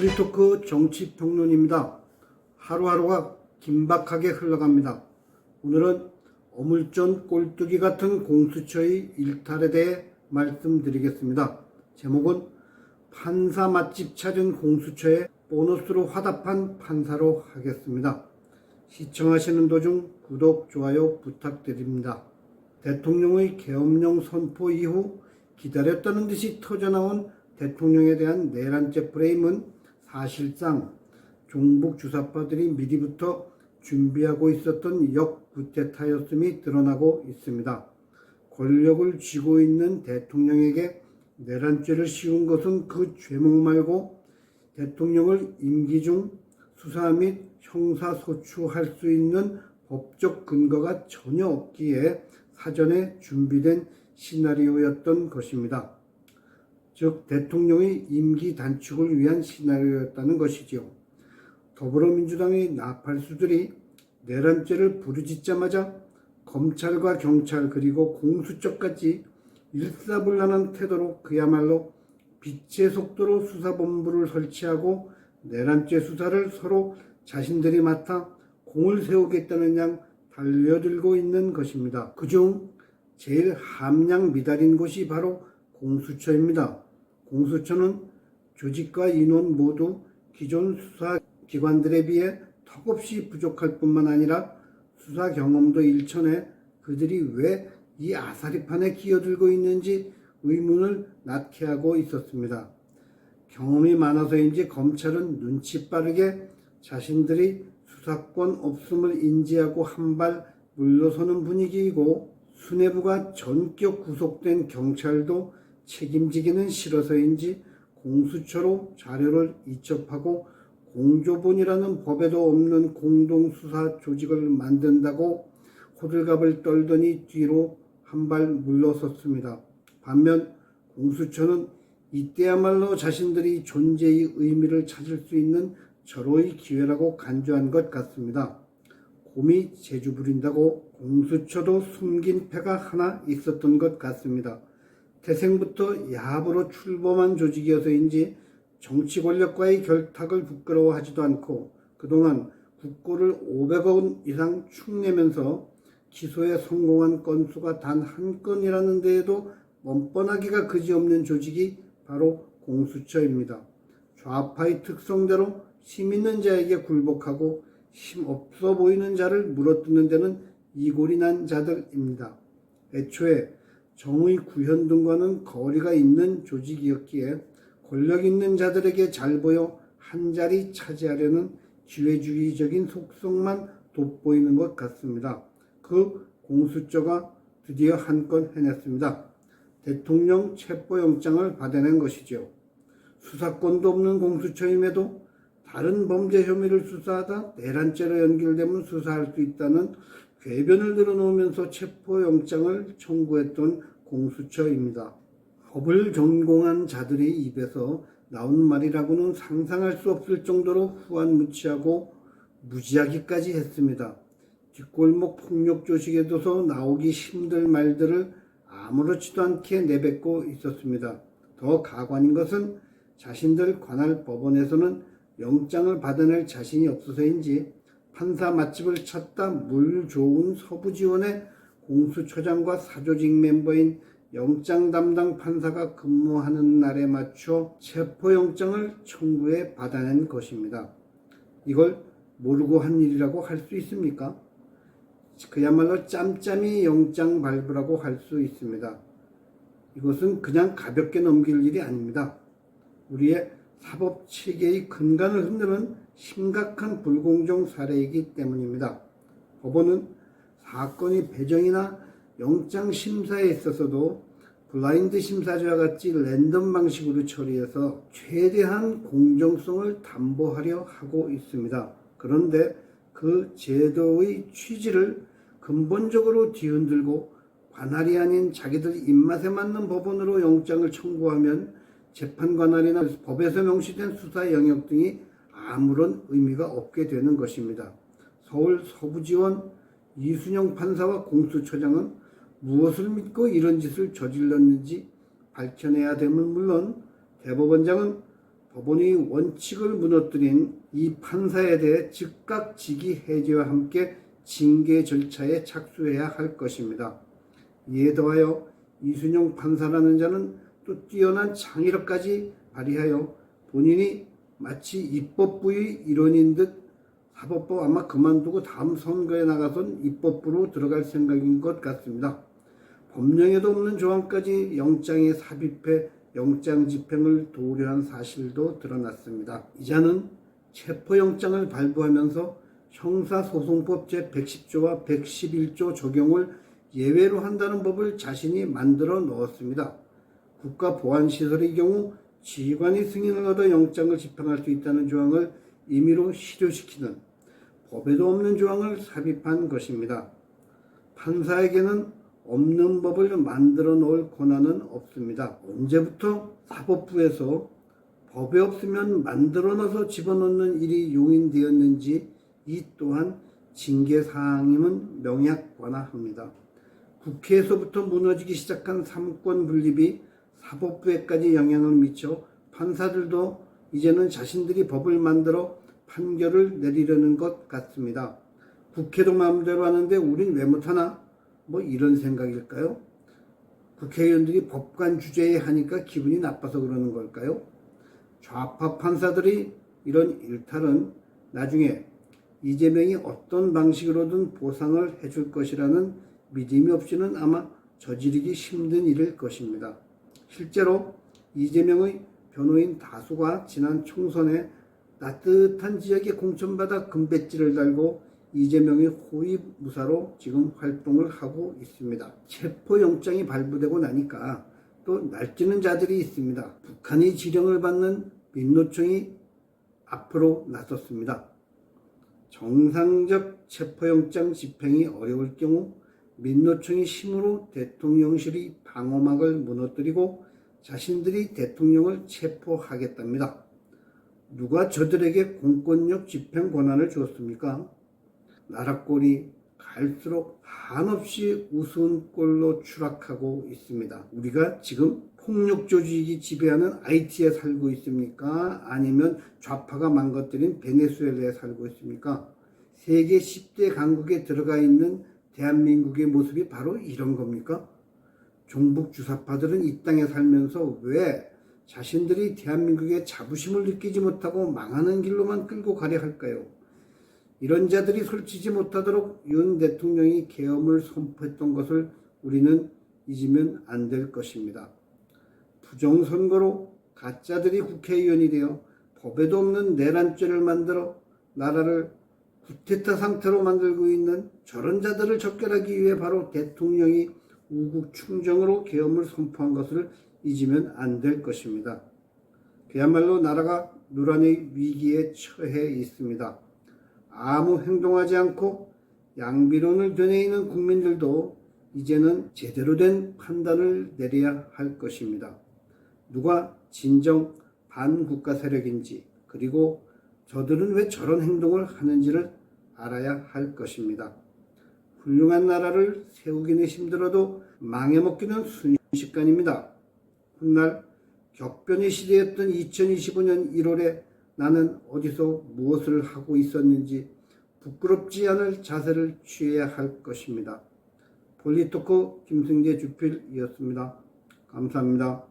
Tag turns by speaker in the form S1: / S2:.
S1: 딜토크 정치평론입니다. 하루하루가 긴박하게 흘러갑니다. 오늘은 어물전 꼴뚜기 같은 공수처의 일탈에 대해 말씀드리겠습니다. 제목은 판사 맛집 찾은 공수처에 보너스로 화답한 판사로 하겠습니다. 시청하시는 도중 구독, 좋아요 부탁드립니다. 대통령의 계엄령 선포 이후 기다렸다는 듯이 터져나온 대통령에 대한 내란죄 프레임은 사실상 종북 주사파들이 미리부터 준비하고 있었던 역구테타였음이 드러나고 있습니다. 권력을 쥐고 있는 대통령에게 내란죄를 씌운 것은 그 죄목 말고 대통령을 임기 중 수사 및 형사소추할 수 있는 법적 근거가 전혀 없기에 사전에 준비된 시나리오였던 것입니다. 즉 대통령의 임기 단축을 위한 시나리오였다는 것이지요. 더불어민주당의 나팔수들이 내란죄를 부르짖자마자 검찰과 경찰 그리고 공수처까지 일사불란한 태도로 그야말로 빛의 속도로 수사본부를 설치하고 내란죄 수사를 서로 자신들이 맡아 공을 세우겠다는 양 달려들고 있는 것입니다. 그중 제일 함량 미달인 곳이 바로 공수처입니다. 공수처는 조직과 인원 모두 기존 수사기관들에 비해 턱없이 부족할 뿐만 아니라 수사 경험도 일천해 그들이 왜 이 아사리판에 기어들고 있는지 의문을 낳게 하고 있었습니다. 경험이 많아서인지 검찰은 눈치 빠르게 자신들이 수사권 없음을 인지하고 한 발 물러서는 분위기이고 수뇌부가 전격 구속된 경찰도 책임지기는 싫어서인지 공수처로 자료를 이첩하고 공조본이라는 법에도 없는 공동수사 조직을 만든다고 호들갑을 떨더니 뒤로 한 발 물러섰습니다. 반면 공수처는 이때야말로 자신들이 존재의 의미를 찾을 수 있는 절호의 기회라고 간주한 것 같습니다. 곰이 재주 부린다고 공수처도 숨긴 패가 하나 있었던 것 같습니다. 태생부터 야합으로 출범한 조직이어서인지 정치 권력과의 결탁을 부끄러워하지도 않고 그동안 국고를 500억 원 이상 축내면서 기소에 성공한 건수가 단 한 건이라는 데에도 뻔뻔하기가 그지없는 조직이 바로 공수처입니다. 좌파의 특성대로 힘 있는 자에게 굴복하고 힘 없어 보이는 자를 물어뜯는 데는 이골이 난 자들입니다. 애초에 정의 구현 등과는 거리가 있는 조직이었기에 권력 있는 자들에게 잘 보여 한 자리 차지하려는 기회주의적인 속성만 돋보이는 것 같습니다. 그 공수처가 드디어 한 건 해냈습니다. 대통령 체포영장을 받아낸 것이죠. 수사권도 없는 공수처임에도 다른 범죄 혐의를 수사하다 내란죄로 연결되면 수사할 수 있다는 궤변을 늘어놓으면서 체포영장을 청구했던 공수처입니다. 법을 전공한 자들의 입에서 나온 말이라고는 상상할 수 없을 정도로 후한무치하고 무지하기까지 했습니다. 뒷골목 폭력 조직에서도 나오기 힘들 말들을 아무렇지도 않게 내뱉고 있었습니다. 더 가관인 것은 자신들 관할 법원에서는 영장을 받아낼 자신이 없어서인지 판사 맛집을 찾다 물 좋은 서부지원의 공수처장과 사조직 멤버인 영장 담당 판사가 근무하는 날에 맞춰 체포영장을 청구해 받아낸 것입니다. 이걸 모르고 한 일이라고 할 수 있습니까? 그야말로 짬짬이 영장 발부라고 할 수 있습니다. 이것은 그냥 가볍게 넘길 일이 아닙니다. 우리의 사법체계의 근간을 흔드는 심각한 불공정 사례이기 때문입니다. 법원은 사건의 배정이나 영장 심사에 있어서도 블라인드 심사제와 같이 랜덤 방식으로 처리해서 최대한 공정성을 담보하려 하고 있습니다. 그런데 그 제도의 취지를 근본적으로 뒤흔들고 관할이 아닌 자기들 입맛에 맞는 법원으로 영장을 청구하면 재판 관할이나 법에서 명시된 수사 영역 등이 아무런 의미가 없게 되는 것입니다. 서울 서부지원 이순영 판사와 공수처장은 무엇을 믿고 이런 짓을 저질렀는지 밝혀내야 되면 물론 대법원장은 법원의 원칙을 무너뜨린 이 판사에 대해 즉각 직위 해제와 함께 징계 절차에 착수해야 할 것입니다. 이에 더하여 이순영 판사라는 자는 또 뛰어난 창의력까지 발휘하여 본인이 마치 입법부의 일원인 듯 사법부 아마 그만두고 다음 선거에 나가선 입법부로 들어갈 생각인 것 같습니다. 법령에도 없는 조항까지 영장에 삽입해 영장 집행을 도료한 사실도 드러났습니다. 이자는 체포영장을 발부하면서 형사소송법 제110조와 111조 적용을 예외로 한다는 법을 자신이 만들어 넣었습니다. 국가보안시설의 경우 지휘관이 승인을 얻어 영장을 집행할 수 있다는 조항을 임의로 실효시키는 법에도 없는 조항을 삽입한 것입니다. 판사에게는 없는 법을 만들어 놓을 권한은 없습니다. 언제부터 사법부에서 법에 없으면 만들어 넣어서 집어넣는 일이 용인되었는지 이 또한 징계사항임은 명약관화합니다. 국회에서부터 무너지기 시작한 삼권 분립이 사법부에까지 영향을 미쳐 판사들도 이제는 자신들이 법을 만들어 판결을 내리려는 것 같습니다. 국회도 마음대로 하는데 우린 왜 못하나? 뭐 이런 생각일까요? 국회의원들이 법관 주재에 하니까 기분이 나빠서 그러는 걸까요? 좌파 판사들이 이런 일탈은 나중에 이재명이 어떤 방식으로든 보상을 해줄 것이라는 믿음이 없이는 아마 저지르기 힘든 일일 것입니다. 실제로 이재명의 변호인 다수가 지난 총선에 따뜻한 지역에 공천받아 금배지를 달고 이재명의 호위무사로 지금 활동을 하고 있습니다. 체포영장이 발부되고 나니까 또 날뛰는 자들이 있습니다. 북한이 지령을 받는 민노총이 앞으로 나섰습니다. 정상적 체포영장 집행이 어려울 경우 민노총이 힘으로 대통령실의 방어막을 무너뜨리고 자신들이 대통령을 체포하겠답니다. 누가 저들에게 공권력 집행 권한을 주었습니까? 나라꼴이 갈수록 한없이 우스운 꼴로 추락하고 있습니다. 우리가 지금 폭력조직이 지배하는 하이티에 살고 있습니까? 아니면 좌파가 망가뜨린 베네수엘라에 살고 있습니까? 세계 10대 강국에 들어가 있는 대한민국의 모습이 바로 이런 겁니까? 종북 주사파들은 이 땅에 살면서 왜 자신들이 대한민국의 자부심을 느끼지 못하고 망하는 길로만 끌고 가려 할까요? 이런 자들이 솔치지 못하도록 윤 대통령이 계엄을 선포했던 것을 우리는 잊으면 안 될 것입니다. 부정선거로 가짜들이 국회의원이 되어 법에도 없는 내란죄를 만들어 나라를 구테타 상태로 만들고 있는 저런 자들을 적결하기 위해 바로 대통령이 우국 충정으로 계엄을 선포한 것을 잊으면 안 될 것입니다. 그야말로 나라가 누란의 위기에 처해 있습니다. 아무 행동하지 않고 양비론을 되뇌이는 국민들도 이제는 제대로 된 판단을 내려야 할 것입니다. 누가 진정 반국가 세력인지 그리고 저들은 왜 저런 행동을 하는지를 알아야 할 것입니다. 훌륭한 나라를 세우기는 힘들어도 망해먹기는 순식간입니다. 훗날 격변의 시대였던 2025년 1월에 나는 어디서 무엇을 하고 있었는지 부끄럽지 않을 자세를 취해야 할 것입니다. 폴리토크 김승재 주필이었습니다. 감사합니다.